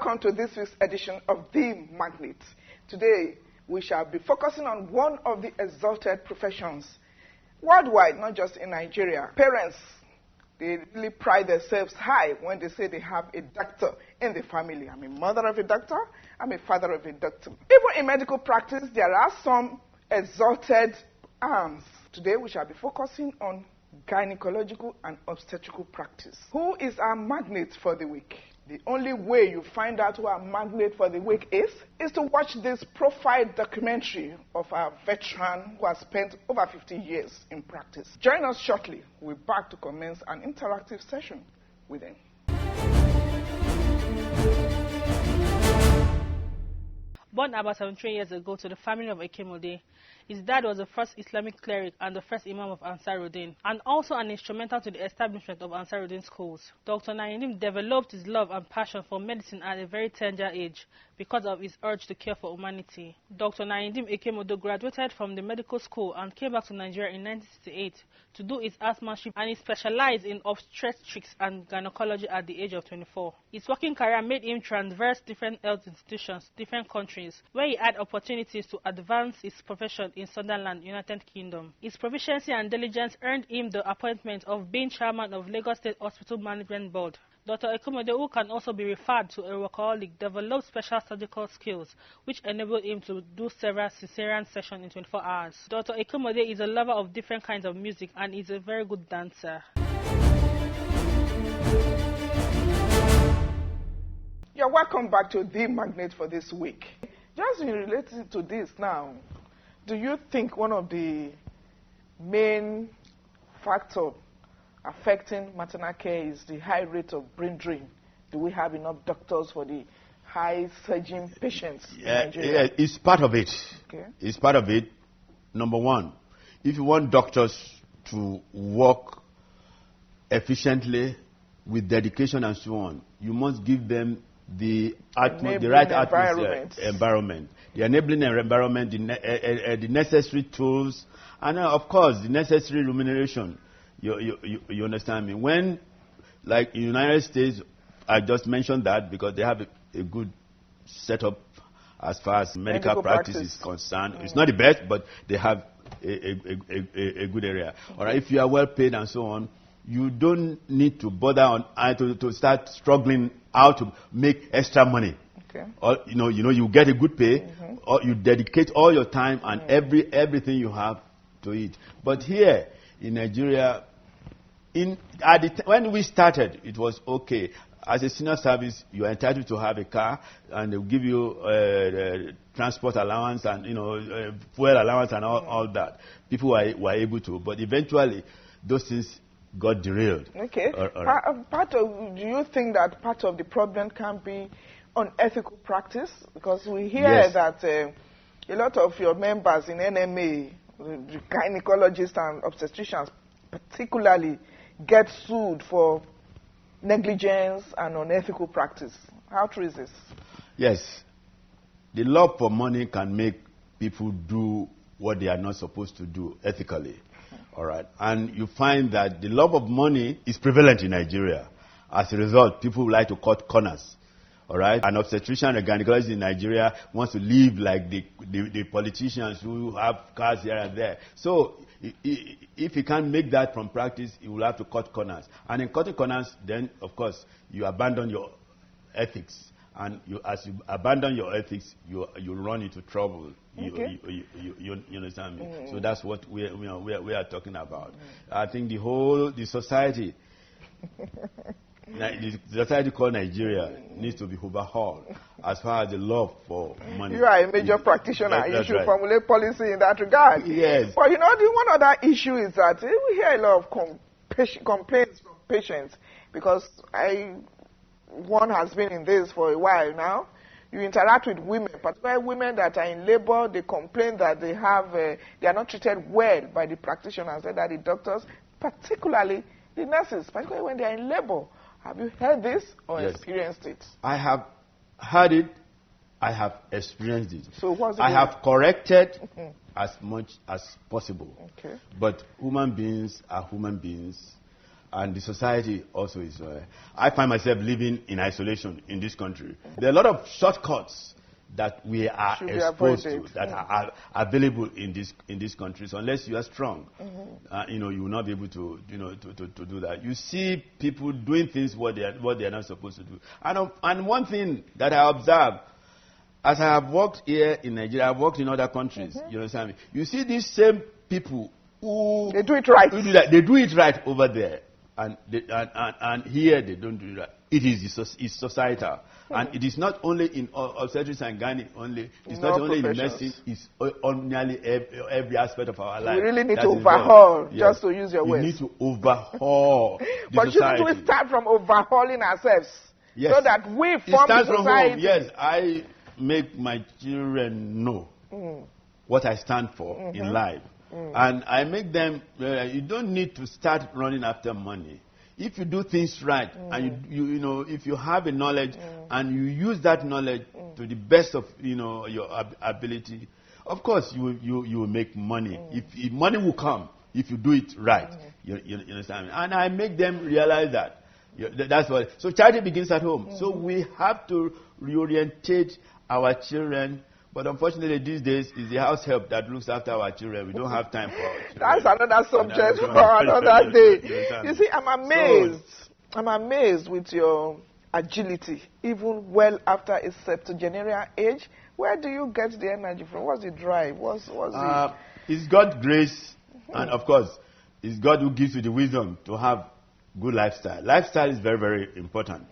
welcome to this week's edition of The Magnate. Today, we shall be focusing on one of the exalted professions worldwide, not just in Nigeria. Parents, they really pride themselves high when they say they have a doctor in the family. I'm a mother of a doctor, I'm a father of a doctor. Even in medical practice, there are some exalted arms. Today, we shall be focusing on gynecological and obstetrical practice. Who is our magnate for the week? The only way you find out who our magnate for the week is to watch this profile documentary of our veteran who has spent over 50 years in practice. Join us shortly. We're back to commence an interactive session with him. Born about 73 years ago to the family of Ekemode, his dad was the first Islamic cleric and the first Imam of Ansaruddin, and also an instrumental to the establishment of Ansaruddin schools. Dr. Naheemdeen developed his love and passion for medicine at a very tender age because of his urge to care for humanity. Dr. Naheemdeen Ekemode graduated from the medical school and came back to Nigeria in 1968 to do his housemanship, and he specialized in obstetrics and gynecology at the age of 24. His working career made him traverse different health institutions, different countries, where he had opportunities to advance his profession in Sunderland, United Kingdom. His proficiency and diligence earned him the appointment of being chairman of Lagos State Hospital Management Board. Dr. Ekemode, who can also be referred to a workaholic, developed special surgical skills, which enabled him to do several cesarean sessions in 24 hours. Dr. Ekemode is a lover of different kinds of music and is a very good dancer. You're welcome back to The Magnate for this week. Just in relation to this now, do you think one of the main factors affecting maternal care is the high rate of brain drain? Do we have enough doctors for the high surging patients in Nigeria? Yeah, it's part of it. Okay. It's part of it. Number one, if you want doctors to work efficiently with dedication and so on, you must give them the right environment, the enabling environment, the necessary tools, and of course the necessary remuneration. You understand me? When, like in the United States, I just mentioned that because they have a good setup as far as medical practice is concerned. It's not the best, but they have a good area. All right, if you are well paid and so on, you don't need to bother on to start struggling how to make extra money. Okay. Or you get a good pay, or you dedicate all your time and everything you have to it. But here in Nigeria, when we started, it was okay. As a senior service, you are entitled to have a car, and they'll give you transport allowance and fuel allowance and all that. People were able to, but eventually those things got derailed. Okay. Do you think that part of the problem can be unethical practice? Because we hear that a lot of your members in NMA, the gynecologists and obstetricians particularly, get sued for negligence and unethical practice. How true is this? Yes. The love for money can make people do what they are not supposed to do ethically. All right. And you find that the love of money is prevalent in Nigeria. As a result, people like to cut corners. All right. An obstetrician and gynecologist in Nigeria wants to live like the politicians who have cars here and there. So if he can't make that from practice, he will have to cut corners. And in cutting corners, then, of course, you abandon your ethics. And as you abandon your ethics, you run into trouble. Okay. You understand me? So that's what we are talking about. I think the society, the society called Nigeria, needs to be overhauled as far as the love for money. You are a major practitioner. You should formulate policy in that regard. Yes. But the one other issue is that we hear a lot of complaints from patients, because one has been in this for a while now. You interact with women, particularly women that are in labor. They complain that they are not treated well by the practitioners, that the doctors, particularly the nurses, particularly when they are in labor. Have you heard this or experienced it? I have heard it. I have experienced it. So what's it? I have corrected as much as possible. Okay. But human beings are human beings. and the society also is. I find myself living in isolation in this country. There are a lot of shortcuts that we are exposed to, that are available in these countries. Unless you are strong, you will not be able to to do that. You see people doing things what they are not supposed to do. And one thing that I observe, as I have worked here in Nigeria, I've worked in other countries. You understand me? You see these same people who they do it right. They do it right over there, and here they don't do it right. It's societal. And it is not only in obstetrics and gynae only. It's not only in medicine. It's on nearly every aspect of our life. We really need to overhaul, just to use your words. We need to overhaul the but society. Shouldn't we start from overhauling ourselves? Yes. So that we form the society? From home. Yes, I make my children know what I stand for in life. And I make them, you don't need to start running after money. If you do things right, and you if you have a knowledge and you use that knowledge to the best of your ability, of course you will make money. If money will come if you do it right, you understand me? And I make them realize that. That's what. So charity begins at home. So we have to reorientate our children. But unfortunately, these days, it's the house help that looks after our children. We don't have time for our children. That's another subject for another day. You see, I'm amazed. I'm amazed with your agility, even well after a septuagenarian age. Where do you get the energy from? What's the drive? What's it? It's God's grace, and of course, it's God who gives you the wisdom to have good lifestyle. Lifestyle is very, very important.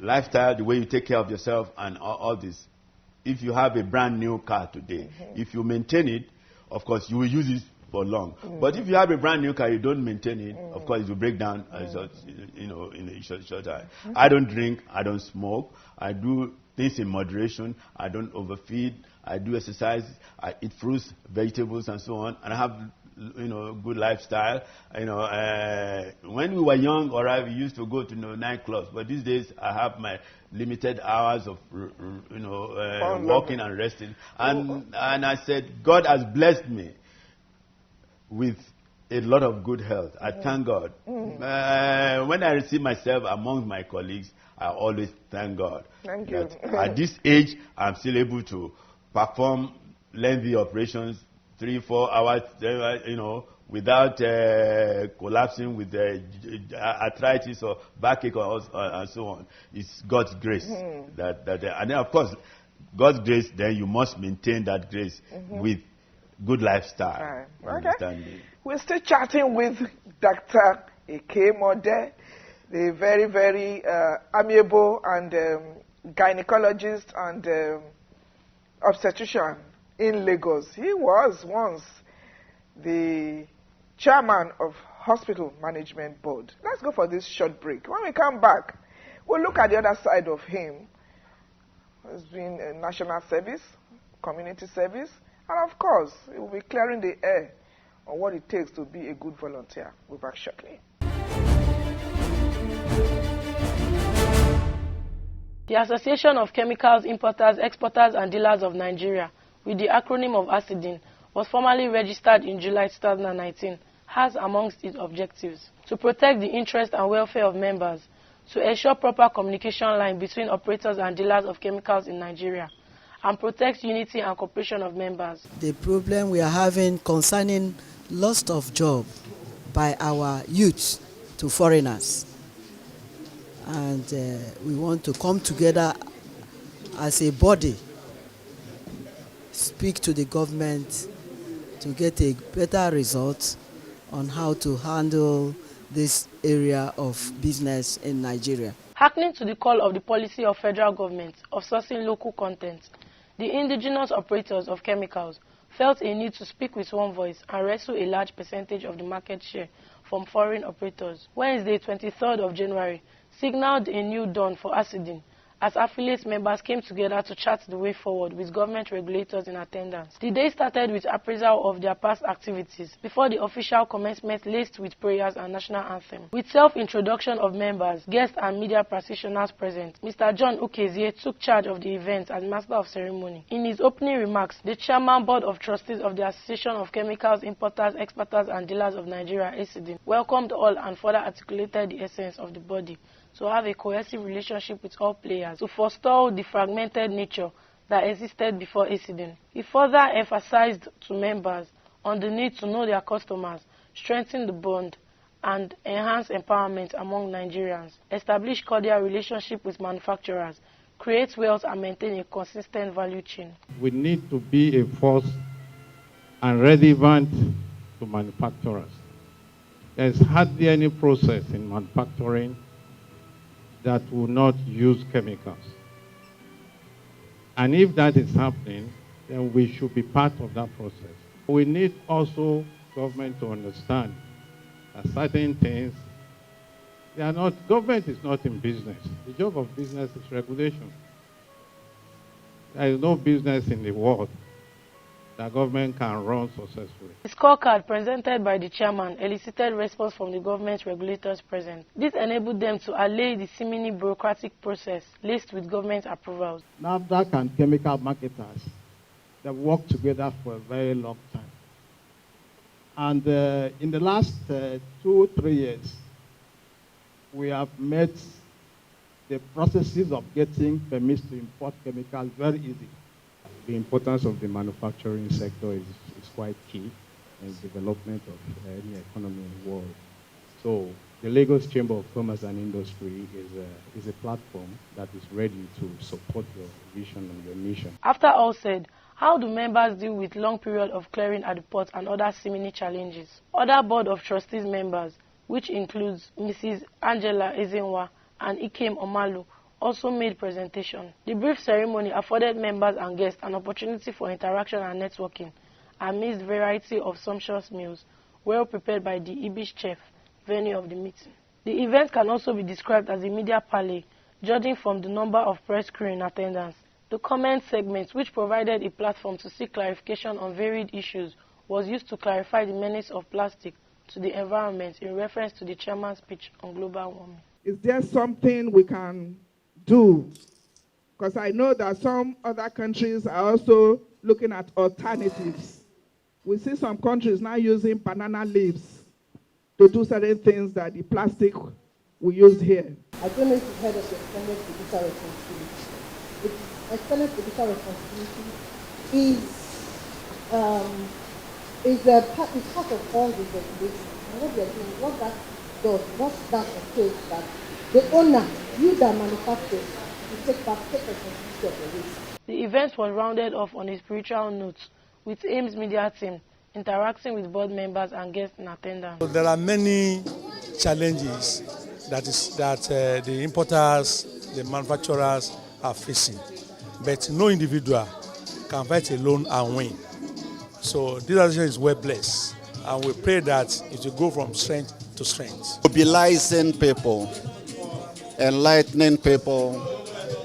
Lifestyle, the way you take care of yourself and all this. If you have a brand new car today, if you maintain it, of course, you will use it for long. But if you have a brand new car, you don't maintain it, of course, it will break down in a short time. I don't drink, I don't smoke, I do things in moderation, I don't overfeed, I do exercise, I eat fruits, vegetables, and so on, and I have good lifestyle. When we were young, we used to go to nightclubs. But these days, I have my limited hours of walking and resting. And I said, God has blessed me with a lot of good health. I thank God. When I receive myself among my colleagues, I always thank God. Thank you. At this age, I'm still able to perform lengthy operations, 3-4 hours, without collapsing with arthritis or backache and so on. It's God's grace. And then, of course, God's grace, then you must maintain that grace with good lifestyle. Okay. We're still chatting with Dr. Ekemode, the very, very amiable and gynecologist and obstetrician in Lagos. He was once the chairman of Hospital Management Board. Let's go for this short break. When we come back, we'll look at the other side of him. He's been a national service, community service, and of course, he will be clearing the air on what it takes to be a good volunteer. We'll be back shortly. The Association of Chemicals Importers, Exporters and Dealers of Nigeria, with the acronym of ASIDIN, was formally registered in July 2019, has amongst its objectives to protect the interest and welfare of members, to ensure proper communication line between operators and dealers of chemicals in Nigeria, and protect unity and cooperation of members. The problem we are having concerning loss of job by our youths to foreigners. And we want to come together as a body, speak to the government to get a better result on how to handle this area of business in Nigeria. Hearkening to the call of the policy of federal government of sourcing local content, the indigenous operators of chemicals felt a need to speak with one voice and wrestle a large percentage of the market share from foreign operators. Wednesday, 23rd of January, signaled a new dawn for ASIDIN as affiliate members came together to chart the way forward with government regulators in attendance. The day started with appraisal of their past activities before the official commencement laced with prayers and national anthem. With self-introduction of members, guests and media practitioners present, Mr. John Ukezie took charge of the event as Master of Ceremony. In his opening remarks, the Chairman Board of Trustees of the Association of Chemicals Importers, Exporters and Dealers of Nigeria, ACDIN, welcomed all and further articulated the essence of the body to have a cohesive relationship with all players, to forestall the fragmented nature that existed before ACDIN. He further emphasized to members on the need to know their customers, strengthen the bond, and enhance empowerment among Nigerians, establish cordial relationship with manufacturers, create wealth and maintain a consistent value chain. We need to be a force and relevant to manufacturers. There's hardly any process in manufacturing that will not use chemicals. And if that is happening, then we should be part of that process. We need also government to understand that certain things, government is not in business. The job of business is regulation. There is no business in the world that government can run successfully. The scorecard presented by the chairman elicited response from the government regulators present. This enabled them to allay the seemingly bureaucratic process laced with government approvals. NAFDAC and chemical marketers, they've worked together for a very long time. And in the last 2-3 years, we have made the processes of getting permits to import chemicals very easy. The importance of the manufacturing sector is quite key in the development of any economy in the world. So the Lagos Chamber of Commerce and Industry is a platform that is ready to support your vision and your mission. After all said, how do members deal with long period of clearing at the port and other seeming challenges? Other Board of Trustees members, which includes Mrs. Angela Ezenwa and Ikem Omalu, also made presentation. The brief ceremony afforded members and guests an opportunity for interaction and networking amidst variety of sumptuous meals, well prepared by the Ibish chef, venue of the meeting. The event can also be described as a media parley, judging from the number of press crew in attendance. The comment segment, which provided a platform to seek clarification on varied issues, was used to clarify the menace of plastic to the environment in reference to the chairman's speech on global warming. Is there something we can do? Because I know that some other countries are also looking at alternatives. We see some countries now using banana leaves to do certain things that the plastic we use here. I don't know if you've heard of the extended judicial responsibility. The extended judicial responsibility is part of all the regulations. And what they're doing, what that entails that the owner, you that manufacture, you take responsibility of the waste. The event was rounded off on a spiritual note, with AIM's media team interacting with board members and guests in attendance. So there are many challenges that the importers, the manufacturers are facing, but no individual can fight alone and win. So this association is well blessed, and we pray that it will go from strength to strength. Mobilizing people, enlightening people,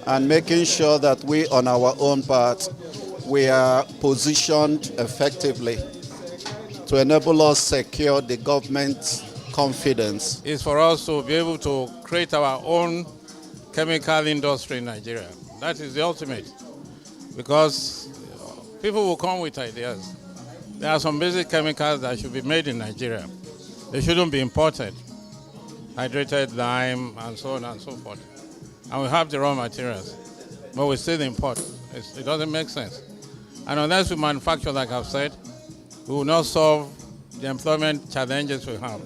and making sure that we, on our own part, we are positioned effectively to enable us secure the government's confidence. It's for us to be able to create our own chemical industry in Nigeria. That is the ultimate, because people will come with ideas. There are some basic chemicals that should be made in Nigeria. They shouldn't be imported. Hydrated lime and so on and so forth. And we have the raw materials, but we still import. It doesn't make sense. And unless we manufacture, like I've said, we will not solve the employment challenges we have.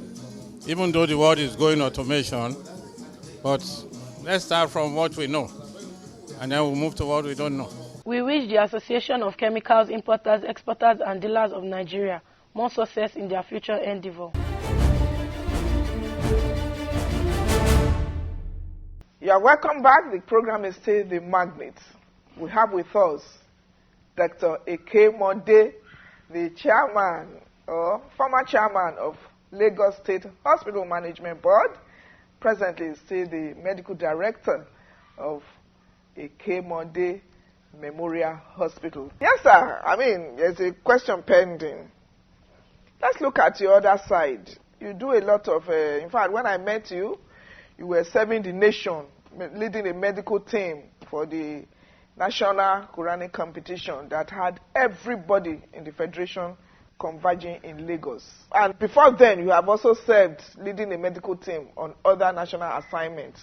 Even though the world is going automation, but let's start from what we know, and then we'll move to what we don't know. We wish the Association of Chemicals Importers, Exporters and Dealers of Nigeria more success in their future endeavor. You are welcome back. The program is still the Magnate. We have with us Dr. Ekemode, the chairman or former chairman of Lagos State Hospital Management Board, presently still the medical director of Ekemode Memorial Hospital. Yes, sir. I mean, there's a question pending. Let's look at your other side. You do a lot of, in fact, when I met you, you were serving the nation, leading a medical team for the national Quranic competition that had everybody in the federation converging in Lagos. And before then, you have also served leading a medical team on other national assignments.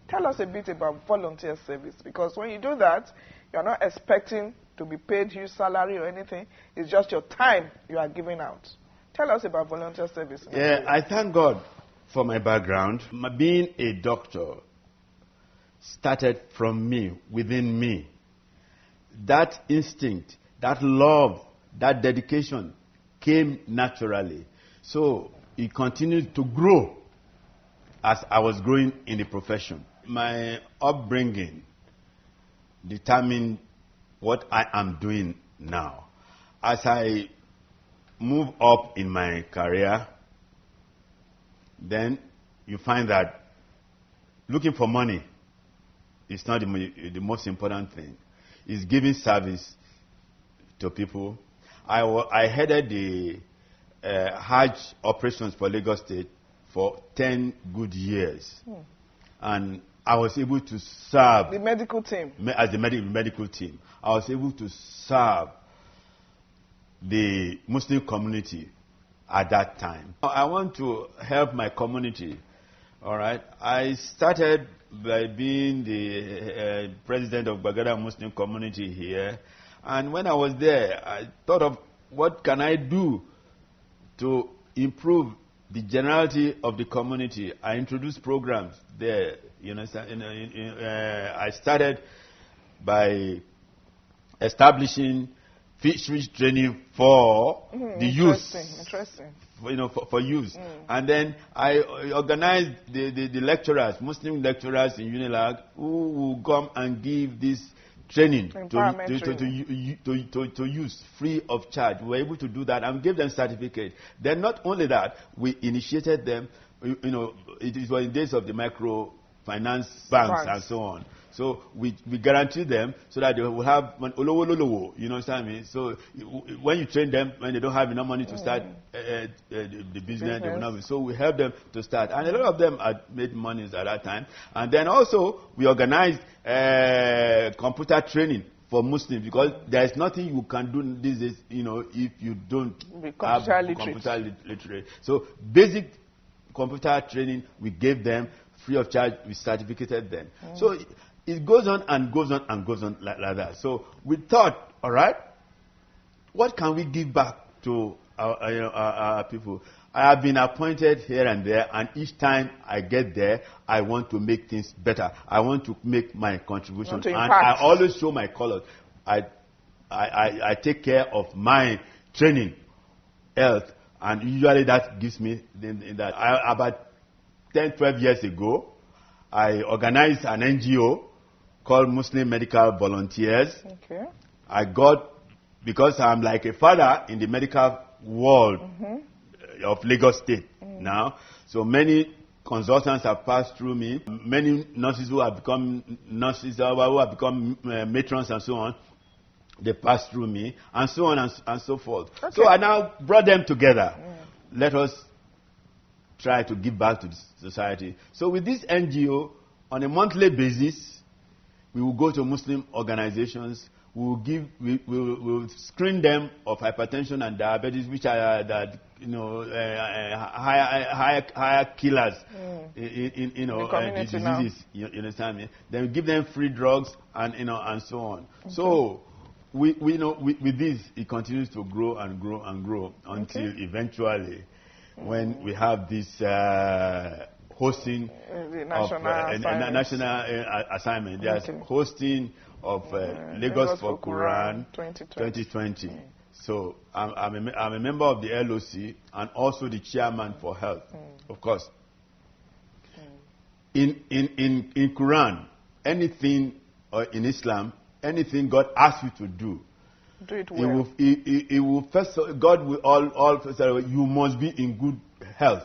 Tell us a bit about volunteer service, because when you do that, you're not expecting to be paid huge salary or anything. It's just your time you are giving out. Tell us about volunteer service. Yeah, I thank God for my background. Being a doctor started from me, within me. That instinct, that love, that dedication came naturally. So it continued to grow as I was growing in the profession. My upbringing determined what I am doing now. As I move up in my career, then you find that looking for money is not the most important thing. It's giving service to people. I headed the Hajj operations for Lagos State for 10 good years. And I was able to serve the medical team. As the medical team, I was able to serve the Muslim community at that time. I want to help my community. All right. I started by being the president of Bagada Muslim community here, and when I was there, I thought of what can I do to improve the generality of the community. I introduced programs there. You know, I started by establishing fisheries training for the youth. Interesting. For youth. And then I organized the lecturers, Muslim lecturers in Unilag, who will come and give this training to youth free of charge. We were able to do that and give them certificate. Then not only that, we initiated them. It was in days of the microfinance banks and so on. So we guarantee them so that they will have you know what I mean? So when you train them, when they don't have enough money to start the business, they will not be. So we help them to start. And a lot of them had made money at that time. And then also we organized computer training for Muslims, because there is nothing you can do these days, if you don't have computer literate. So basic computer training we gave them free of charge. We certificated them. So it goes on and goes on and goes on like that. So we thought, all right, what can we give back to our people? I have been appointed here and there, and each time I get there, I want to make things better. I want to make my contribution, and I always show my colors. I take care of my training, health, and usually that gives me that. About 10, 12 years ago, I organized an NGO called Muslim Medical Volunteers. Okay. Because I'm like a father in the medical world of Lagos State now. So many consultants have passed through me. Many nurses who have become nurses, who have become matrons and so on, they pass through me, and so on and so forth. Okay. So I now brought them together. Let us try to give back to the society. So with this NGO, on a monthly basis, we will go to Muslim organizations. We will screen them of hypertension and diabetes, which are higher killers in diseases. You understand me? Then we give them free drugs and so on. Okay. So with this, it continues to grow and grow and grow until eventually, when we have this hosting the national assignment. There's hosting of Lagos for Quran 2020. So I'm a member of the LOC and also the chairman for health, of course. In Quran, anything in Islam, anything God asks you to do it well. It will first. God will all first. You must be in good health.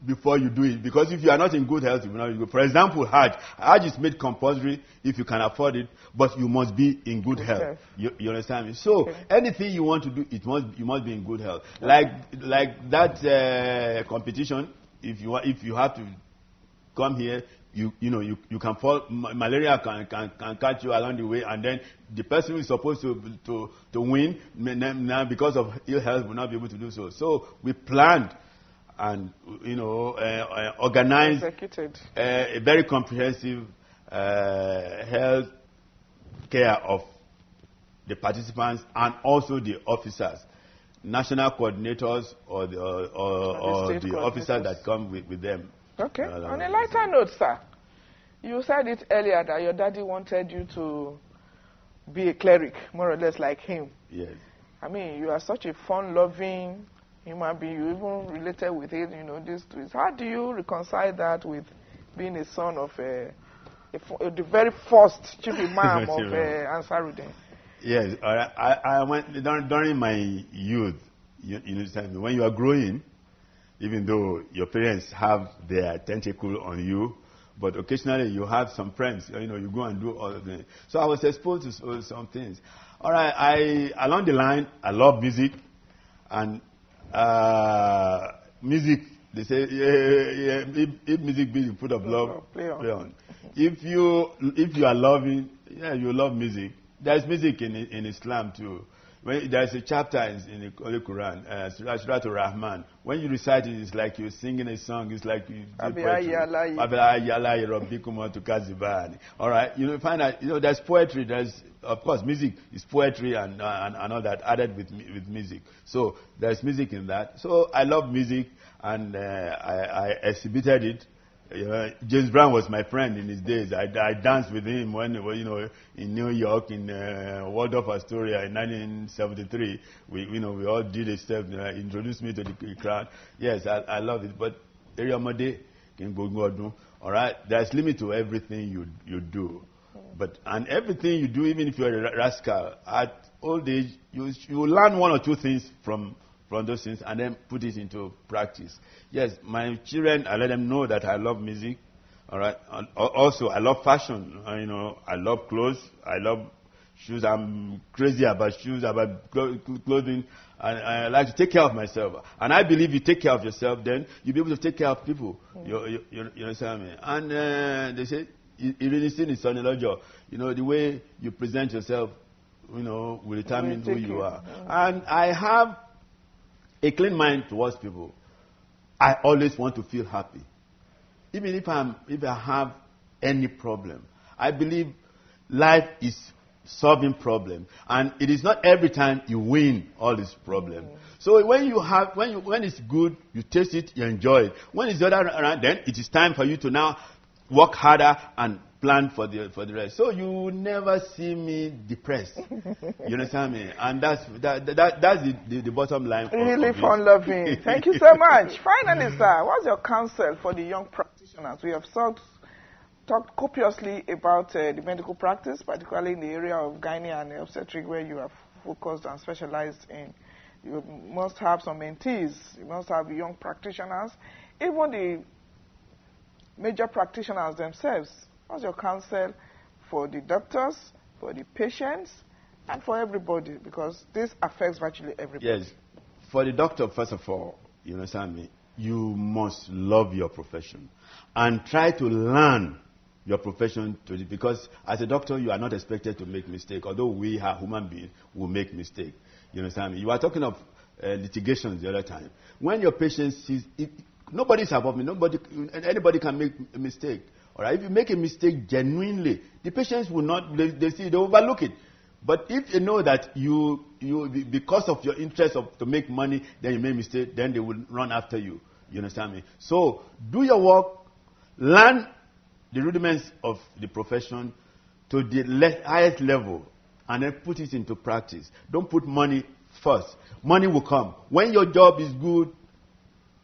before you do it. Because if you are not in good health, you will not be good. For example, Hajj. Hajj is made compulsory if you can afford it, but you must be in good health. You understand me? So anything you want to do, you must be in good health. Like that competition. If you have to come here, you can fall. Malaria can catch you along the way, and then the person who is supposed to win now because of ill health will not be able to do so. So we planned and organized a very comprehensive health care of the participants and also the officers, national coordinators or the officers that come with them. Okay. On a lighter note, sir, you said it earlier that your daddy wanted you to be a cleric, more or less like him. Yes. I mean, you are such a fun-loving human being. You even related with it, these two. How do you reconcile that with being a son of the very first chief imam of Ansarudeen? Yes. I went during my youth. You understand me? When you are growing, even though your parents have their tentacle on you, but occasionally you have some friends, you go and do all the things. So I was exposed to some things. All right, along the line, I love music, and music, they say, if music be the food of love, play on. If you are loving, you love music. There's music in Islam too. There's a chapter in the Holy Quran, Surah Rahman. When you recite it, it's like you're singing a song. It's like you do poetry. All right, you find that there's poetry. There's, of course, music is poetry and all that added with music. So there's music in that. So I love music, and I exhibited it. James Brown was my friend in his days. I danced with him when in New York in Waldorf Astoria in 1973. We all did a step. Introduced me to the crowd. Yes, I love it. But Ekemode can go. All right, there's limit to everything you do. And everything you do, even if you're a rascal, at old age you learn one or two things from those things and then put it into practice. Yes, my children, I let them know that I love music. All right. And also, I love fashion. I love clothes. I love shoes. I'm crazy about shoes, about clothing. I like to take care of myself. And I believe you take care of yourself, then you'll be able to take care of people. You understand me? And they say, even in son-in-law, the way you present yourself, will determine who you are. And I have a clean mind towards people. I always want to feel happy. Even if I have any problem. I believe life is solving problems. And it is not every time you win all these problems. So when it's good, you taste it, you enjoy it. When it's the other around, then it is time for you to now work harder and plan for the rest. So you will never see me depressed. You understand me? And that's the bottom line. Really fun-loving. Thank you so much. Finally, sir, what's your counsel for the young practitioners? We have talked copiously about the medical practice, particularly in the area of gynae and obstetric, where you are focused and specialized in. You must have some mentees. You must have young practitioners. Even the major practitioners themselves. What's your counsel for the doctors, for the patients, and for everybody? Because this affects virtually everybody. Yes. For the doctor, first of all, you understand me, you must love your profession and try to learn your profession because as a doctor, you are not expected to make mistakes. Although we are human beings who make mistakes. You understand me? You are talking of litigations the other time. When your patient sees it, nobody is above me. Anybody can make a mistake. All right. If you make a mistake genuinely, the patients will not. They overlook it. But if they know that you because of your interest to make money, then you make a mistake, then they will run after you. You understand me? So do your work, learn the rudiments of the profession to the highest level, and then put it into practice. Don't put money first. Money will come when your job is good.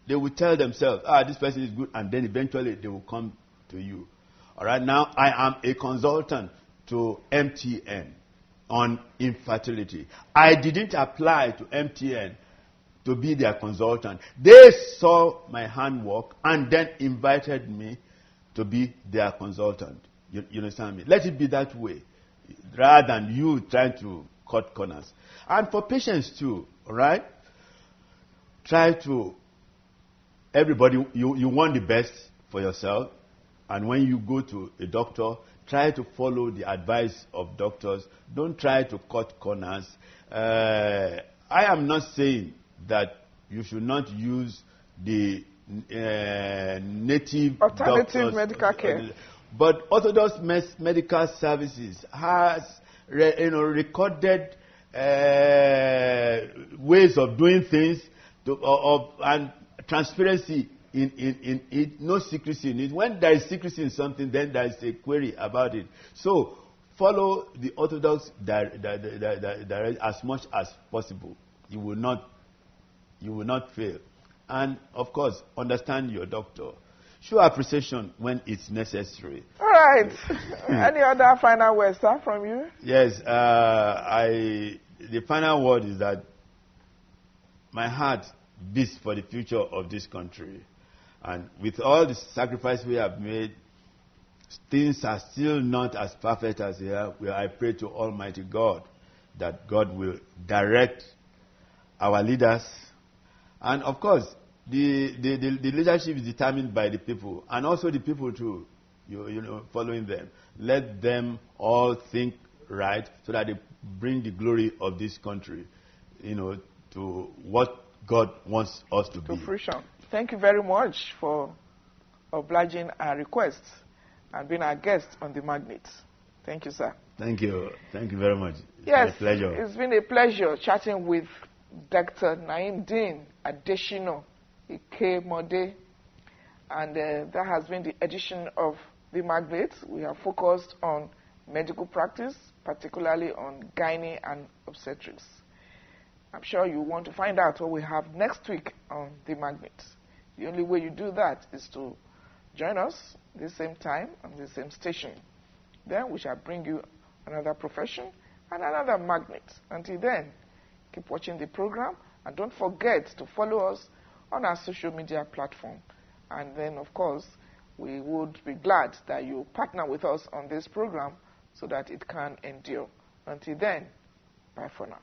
They will tell themselves, this person is good, and then eventually they will come to you. All right, now I am a consultant to MTN on infertility. I didn't apply to MTN to be their consultant. They saw my handwork and then invited me to be their consultant. You understand me? Let it be that way, rather than you trying to cut corners. And for patients too, all right? Try to, everybody, you want the best for yourself. And when you go to a doctor, try to follow the advice of doctors. Don't try to cut corners. I am not saying that you should not use the native alternative medical care. But Orthodox Medical Services has recorded ways of doing things and transparency in it, no secrecy in it. When there is secrecy in something, then there is a query about it. So follow the Orthodox direct as much as possible. You will not fail. And of course, understand your doctor. Show appreciation when it's necessary. All right. Any other final words, sir, from you? Yes. The final word is that my heart beats for the future of this country. And with all the sacrifice we have made, things are still not as perfect as they are. I pray to Almighty God that God will direct our leaders. And of course, the leadership is determined by the people, and also the people too, following them. Let them all think right so that they bring the glory of this country, to what God wants us to be. To fruition. Thank you very much for obliging our request and being our guest on the Magnate. Thank you, sir. Thank you. Thank you very much. Yes, it's a pleasure. It's been a pleasure chatting with Dr. Naheemdeen Adeshina Ekemode, and that has been the edition of the Magnate. We have focused on medical practice, particularly on gynae and obstetrics. I'm sure you want to find out what we have next week on the Magnate. The only way you do that is to join us the same time on the same station. Then we shall bring you another profession and another Magnate. Until then, keep watching the program, and don't forget to follow us on our social media platform. And then, of course, we would be glad that you partner with us on this program so that it can endure. Until then, bye for now.